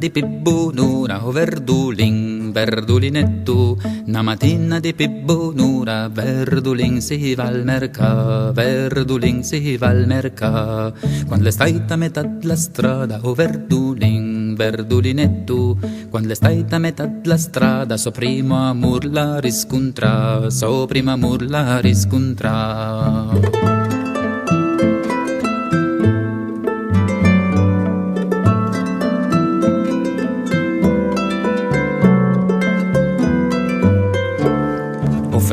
di pibbonura, o verdulin, verdulinetto. Una mattina di pibbonura, verdulin si va al mercato, verdulin si va al mercato. Quando stai a metà della strada, o verdulin, verdulinetto. Quando stai a metà della strada, so primo amor la riscontra, so primo amor la riscontra.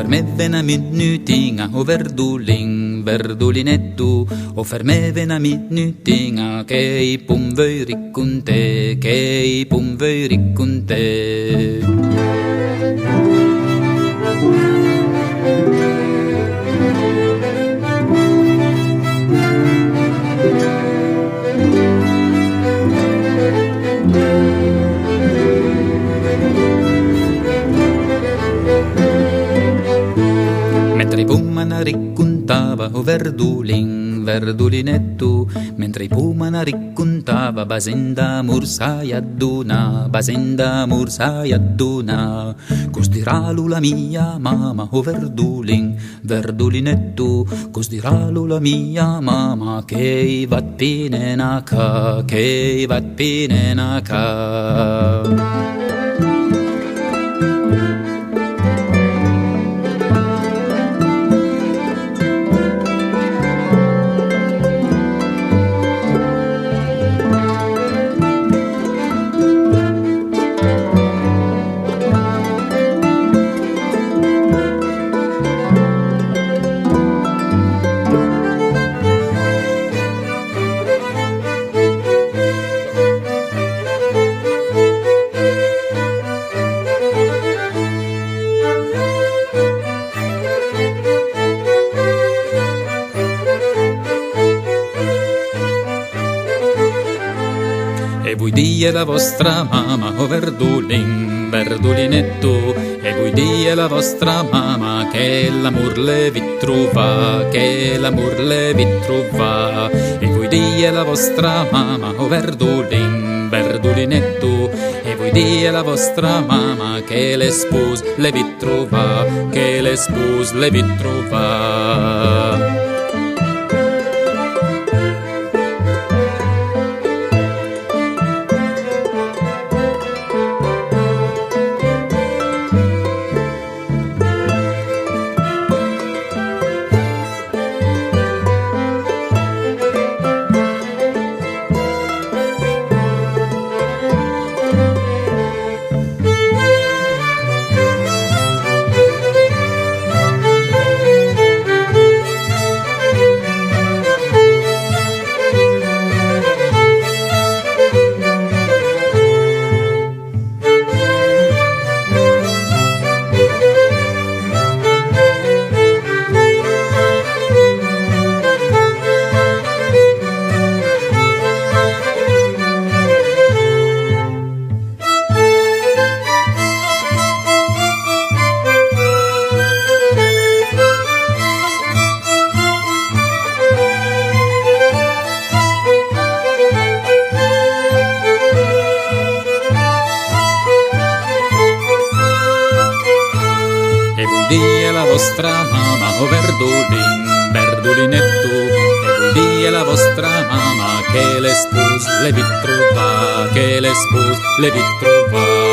Fermeve una minutinga, o verdulin, verdulinetto. O fermeve una minutinga, che i pomveri con te, che i pomveri con te. Mentre i pumana raccontava, o verdulin, verdulinetto. Mentre i pumana raccontava, basenda mursai adduna, basenda mursai adduna. Cosdiralu la mia mamma, o verdulin, verdulinetto. Cosdiralu la mia mamma, che va pinenaca, che va pinenaca. E voi die la vostra mamma, o verdulin, verdulinetto. E voi die la vostra mamma, che l'amor le vi trova, che l'amor le vi trova. E voi die la vostra mamma, o verdulin, verdulinetto. E voi die la vostra mamma, che le spose le vi trova, che le spose le vi trova. Die la vostra mamma, o verdulin, verdulinetto. E voi die la vostra mamma, che le spose le vi trova, che le spose le vi trova.